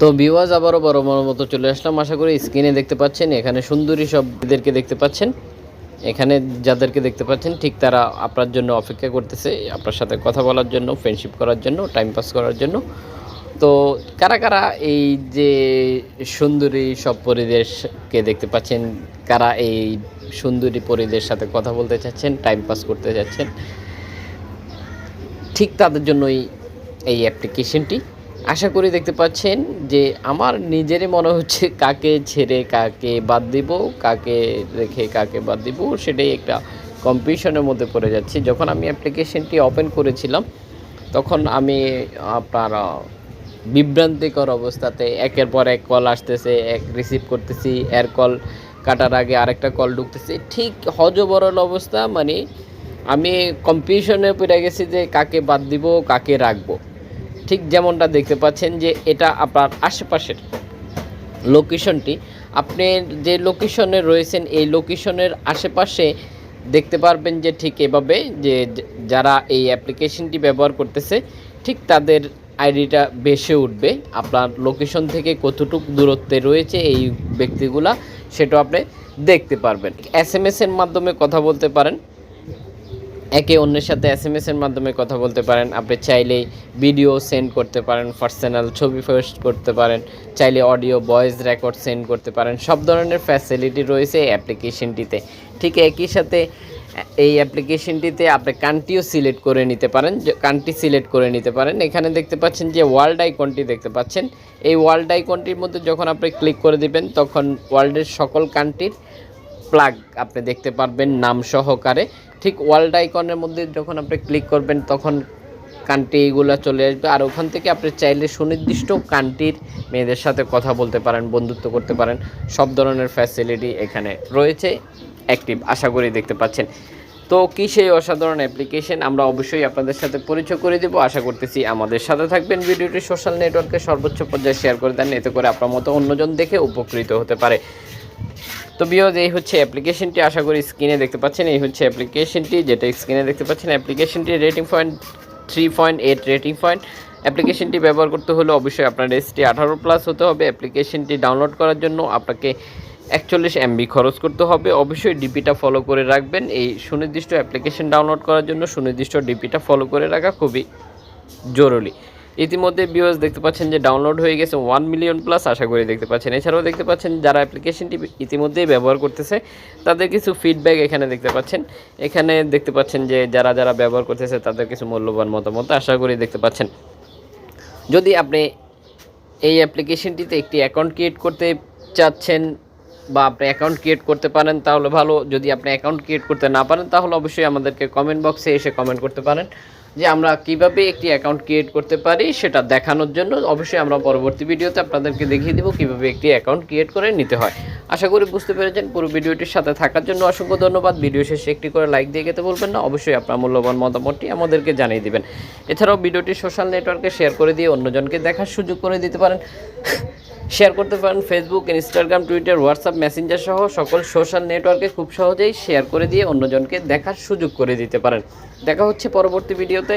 তো ভিউয়ার্স আবারও বড় মতো চলে আসলাম। আশা করি স্ক্রিনে দেখতে পাচ্ছেন এখানে সুন্দরী সবদেরকে দেখতে পাচ্ছেন। এখানে যাদেরকে দেখতে পাচ্ছেন ঠিক তারা আপনার জন্য অপেক্ষা করতেছে, আপনার সাথে কথা বলার জন্য, ফ্রেন্ডশিপ করার জন্য, টাইম পাস করার জন্য। তো কারা কারা এই যে সুন্দরী সব পরিদেশকে দেখতে পাচ্ছেন, কারা এই সুন্দরী পরিদের সাথে কথা বলতে চাচ্ছেন, টাইম পাস করতে চাচ্ছেন, ঠিক তাদের জন্যই এই অ্যাপ্লিকেশনটি। আশা করি দেখতে পাচ্ছেন যে আমার নিজেরই মনে হচ্ছে কাকে ছেড়ে কাকে বাদ দিব, কাকে রেখে কাকে বাদ দিব, সেটাই একটা কনফিউশনের মধ্যে পড়ে যাচ্ছি। যখন আমি অ্যাপ্লিকেশনটি ওপেন করেছিলাম তখন আমি আপনার বিভ্রান্তিকর অবস্থাতে একের পর এক কল আসতেছে, এক রিসিভ করতেছি, এর কল কাটার আগে আরেকটা কল ঢুকতেছে, ঠিক হযবরল অবস্থা। মানে আমি কনফিউশনে পড়ে গেছি যে কাকে বাদ দিব কাকে রাখবো। ঠিক যেমনটা দেখতে পাচ্ছেন যে এটা আপনার আশেপাশের লোকেশনটি, আপনি যে লোকেশনে রয়েছেন এই লোকেশনের আশেপাশে দেখতে পারবেন যে ঠিক এভাবে যে যারা এই অ্যাপ্লিকেশনটি ব্যবহার করতেছে ঠিক তাদের আইডিটা ভেসে উঠবে। আপনার লোকেশন থেকে কতটুকু দূরত্বে রয়েছে এই ব্যক্তিগুলা সেটাও আপনি দেখতে পারবেন। এসএমএসের মাধ্যমে কথা বলতে পারেন, একে অন্যের সাথে এসএমএসের মাধ্যমে কথা বলতে পারেন। আপনি চাইলেই ভিডিও সেন্ড করতে পারেন, পার্সোনাল ছবি পোস্ট করতে পারেন, চাইলে অডিও ভয়েস রেকর্ড সেন্ড করতে পারেন। সব ধরনের ফ্যাসিলিটি রয়েছে এই অ্যাপ্লিকেশনটিতে। ঠিক একই সাথে এই অ্যাপ্লিকেশনটিতে আপনি কান্ট্রিও সিলেক্ট করে নিতে পারেন, কান্ট্রি সিলেক্ট করে নিতে পারেন। এখানে দেখতে পাচ্ছেন যে ওয়ার্ল্ড আইকনটি দেখতে পাচ্ছেন, এই ওয়ার্ল্ড আইকনটির মধ্যে যখন আপনি ক্লিক করে দিবেন তখন ওয়ার্ল্ডের সকল কান্ট্রির প্লাগ আপনি দেখতে পারবেন নাম সহকারে। ঠিক ওয়ার্ল্ড আইকনের মধ্যে যখন আপনি ক্লিক করবেন তখন কান্ট্রিগুলো চলে আসবে, আর ওখান থেকে আপনি চাইলে সুনির্দিষ্ট কান্ট্রির মেয়েদের সাথে কথা বলতে পারেন, বন্ধুত্ব করতে পারেন। সব ধরনের ফ্যাসিলিটি এখানে রয়েছে অ্যাক্টিভ, আশা করি দেখতে পাচ্ছেন। তো কী সেই অসাধারণ অ্যাপ্লিকেশন আমরা অবশ্যই আপনাদের সাথে পরিচয় করে দেবো। আশা করতেছি আমাদের সাথে থাকবেন। ভিডিওটি সোশ্যাল নেটওয়ার্কে সর্বোচ্চ পর্যায়ে শেয়ার করে দেন, এতে করে আপনার মতো অন্যজন দেখে উপকৃত হতে পারে। তো ভিউয়ার্স এই হচ্ছে অ্যাপ্লিকেশনটি, আশা করি স্ক্রিনে দেখতে পাচ্ছেন। এই হচ্ছে অ্যাপ্লিকেশনটি, যেটা স্ক্রিনে দেখতে পাচ্ছেন। অ্যাপ্লিকেশনটি রেটিং পয়েন্ট 3.8 রেটিং পয়েন্ট। অ্যাপ্লিকেশনটি ব্যবহার করতে হলে অবশ্যই আপনার এসটি 18+ হতে হবে। অ্যাপ্লিকেশনটি ডাউনলোড করার জন্য আপনাকে 41 MB খরচ করতে হবে। অবশ্যই ডিপিটা ফলো করে রাখবেন। এই সুনির্দিষ্ট অ্যাপ্লিকেশন ডাউনলোড করার জন্য সুনির্দিষ্ট ডিপিটা ফলো করে রাখা খুবই জরুরি। ইতিমধ্যে ভিউয়ার্স দেখতে পাচ্ছেন যে ডাউনলোড হয়ে গেছে 1 মিলিয়ন+, আশা করি দেখতে পাচ্ছেন। এছাড়াও দেখতে পাচ্ছেন যারা অ্যাপ্লিকেশনটি ইতিমধ্যেই ব্যবহার করতেছে তাদের কিছু ফিডব্যাক এখানে দেখতে পাচ্ছেন। এখানে দেখতে পাচ্ছেন যে যারা ব্যবহার করতেছে তাদের কিছু মূল্যবান মতামত আশা করি দেখতে পাচ্ছেন। যদি আপনি এই অ্যাপ্লিকেশনটিতে একটি অ্যাকাউন্ট ক্রিয়েট করতে চাচ্ছেন বা আপনি অ্যাকাউন্ট ক্রিয়েট করতে পারেন তাহলে ভালো। যদি আপনি অ্যাকাউন্ট ক্রিয়েট করতে না পারেন তাহলে অবশ্যই আমাদেরকে কমেন্ট বক্সে এসে কমেন্ট করতে পারেন যে আমরা কিভাবে একটি অ্যাকাউন্ট ক্রিয়েট করতে পারি সেটা দেখানোর জন্য। অবশ্যই আমরা পরবর্তী ভিডিওতে আপনাদেরকে দেখিয়ে দেবো কীভাবে একটি অ্যাকাউন্ট ক্রিয়েট করে নিতে হয়। আশা করি বুঝতে পেরেছেন। পুরো ভিডিওটির সাথে থাকার জন্য অসংখ্য ধন্যবাদ। ভিডিও শেষে একটি করে লাইক দিয়ে যেতে বলবেন না। অবশ্যই আপনার মূল্যবান মতামতটি আমাদেরকে জানিয়ে দেবেন। এছাড়াও ভিডিওটি সোশ্যাল নেটওয়ার্কে শেয়ার করে দিয়ে অন্যজনকে দেখার সুযোগ করে দিতে পারেন। শেয়ার করতে পারেন Facebook, Instagram, Twitter, WhatsApp, Messenger সহ সকল সোশ্যাল নেটওয়ার্কে খুব সহজেই শেয়ার করে দিয়ে অন্যজনকে দেখার সুযোগ করে দিতে পারেন। দেখা হচ্ছে পরবর্তী ভিডিওতে।